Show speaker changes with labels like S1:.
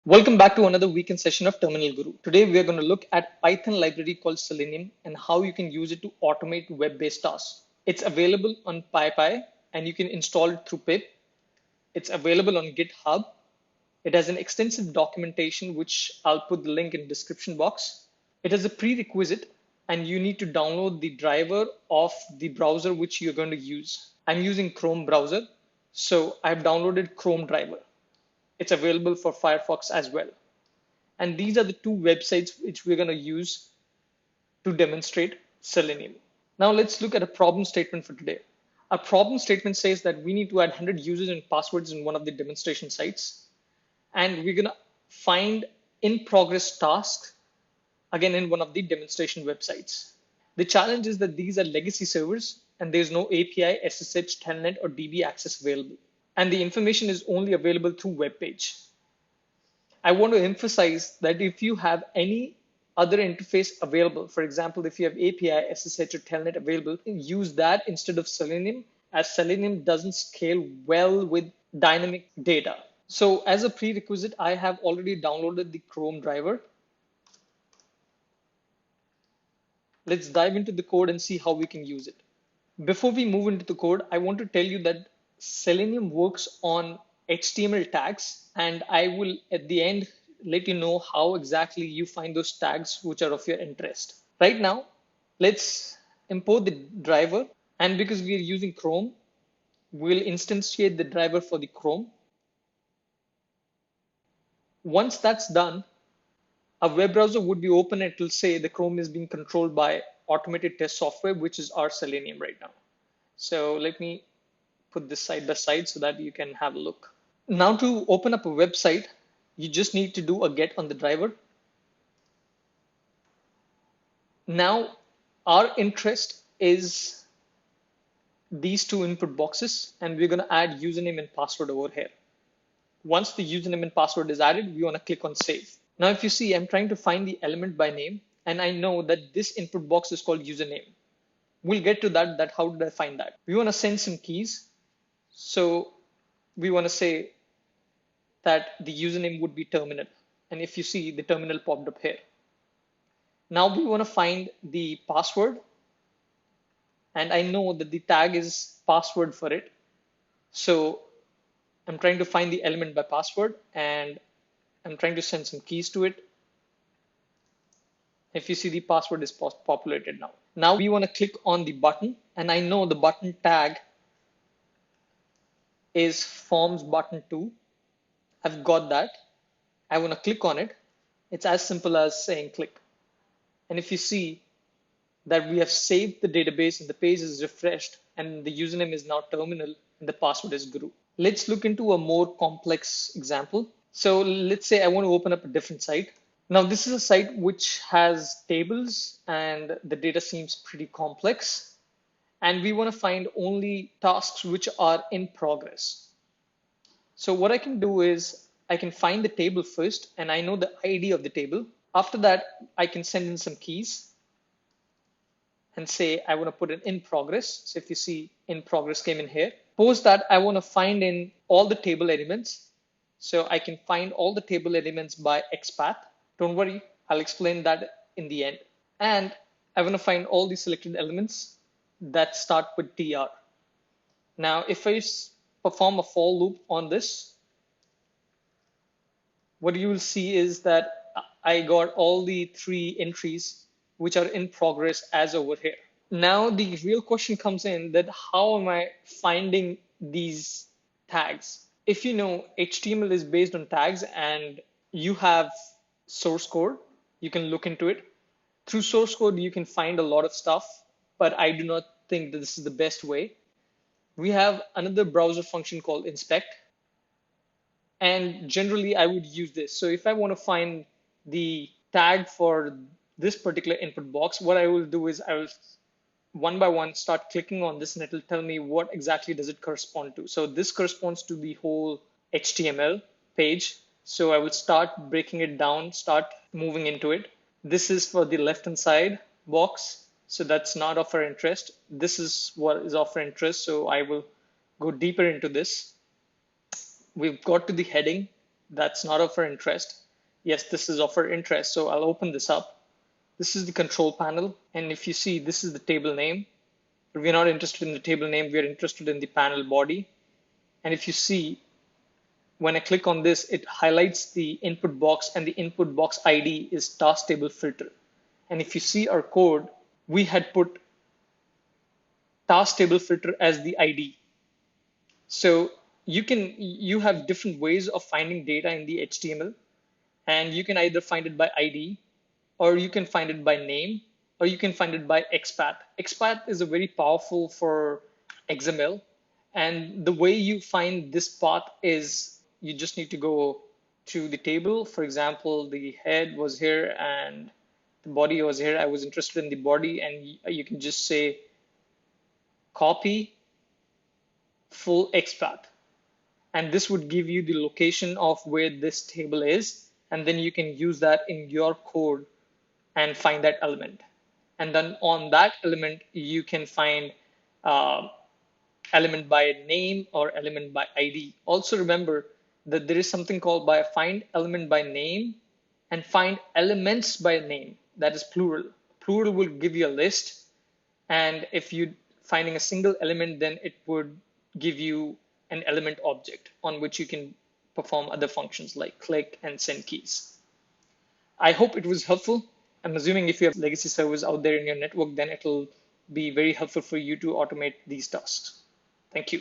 S1: Welcome back to another weekend session of Terminal Guru. Today we are going to look at Python library called Selenium and how you can use it to automate web-based tasks. It's available on PyPy and you can install it through pip. It's available on GitHub. It has an extensive documentation which I'll put the link in the description box. It has a prerequisite and you need to download the driver of the browser which you're going to use. I'm using Chrome browser, so I've downloaded Chrome driver. It's available for Firefox as well. And these are the two websites which we're going to use to demonstrate Selenium. Now let's look at a problem statement for today. Our problem statement says that we need to add 100 users and passwords in one of the demonstration sites. And we're going to find in progress tasks again in one of the demonstration websites. The challenge is that these are legacy servers and there's no API, SSH, Telnet, or DB access available. And the information is only available through web page. I want to emphasize that if you have any other interface available, for example, if you have API, SSH, or Telnet available, use that instead of Selenium, as Selenium doesn't scale well with dynamic data. So as a prerequisite, I have already downloaded the Chrome driver. Let's dive into the code and see how we can use it. Before we move into the code, I want to tell you that Selenium works on HTML tags, and I will at the end let you know how exactly you find those tags which are of your interest. Right now, let's import the driver, and because we are using Chrome, we'll instantiate the driver for the Chrome. Once that's done, a web browser would be open and it will say the Chrome is being controlled by automated test software, which is our Selenium right now. So let me put this side by side so that you can have a look. Now to open up a website, you just need to do a get on the driver. Now our interest is these two input boxes, and we're going to add username and password over here. Once the username and password is added, we want to click on save. Now if you see, I'm trying to find the element by name, and I know that this input box is called username. We'll get to that how did I find that. We want to send some keys. So we want to say that the username would be terminal. And if you see, the terminal popped up here. Now we want to find the password. And I know that the tag is password for it. So I'm trying to find the element by password and I'm trying to send some keys to it. If you see, the password is populated now. Now we want to click on the button, and I know the button tag is forms button 2. I've got that. I want to click on it. It's as simple as saying click. And if you see that we have saved the database and the page is refreshed and the username is now terminal and the password is guru. Let's look into a more complex example. So let's say I want to open up a different site. Now this is a site which has tables and the data seems pretty complex. And we want to find only tasks which are in progress. So what I can do is I can find the table first, and I know the ID of the table. After that, I can send in some keys and say I want to put it in progress. So if you see, in progress came in here. Post that, I want to find in all the table elements. So I can find all the table elements by XPath. Don't worry, I'll explain that in the end. And I want to find all the selected elements that start with TR. Now, if I perform a for loop on this, what you will see is that I got all the 3 entries which are in progress as over here. Now the real question comes in that how am I finding these tags? If you know HTML is based on tags and you have source code, you can look into it. Through source code, you can find a lot of stuff, but I do not think that this is the best way. We have another browser function called inspect. And generally, I would use this. So if I want to find the tag for this particular input box, what I will do is I will one by one start clicking on this and it will tell me what exactly does it correspond to. So this corresponds to the whole HTML page. So I will start breaking it down, start moving into it. This is for the left-hand side box. So that's not of our interest. This is what is of our interest. So I will go deeper into this. We've got to the heading. That's not of our interest. Yes, this is of our interest. So I'll open this up. This is the control panel. And if you see, this is the table name. But we're not interested in the table name. We're interested in the panel body. And if you see, when I click on this, it highlights the input box, and the input box ID is task table filter. And if you see our code, we had put task table filter as the ID. So you have different ways of finding data in the HTML, and you can either find it by ID, or you can find it by name, or you can find it by XPath. XPath is a very powerful for XML, and the way you find this path is you just need to go to the table. For example, the head was here and the body was here. I was interested in the body, and you can just say copy full XPath. And this would give you the location of where this table is. And then you can use that in your code and find that element. And then on that element, you can find uh, element by name or element by ID. Also remember that there is something called by find element by name and find elements by name. That is plural. Plural will give you a list. And if you finding a single element, then it would give you an element object on which you can perform other functions like click and send keys. I hope it was helpful. I'm assuming if you have legacy servers out there in your network, then it'll be very helpful for you to automate these tasks. Thank you.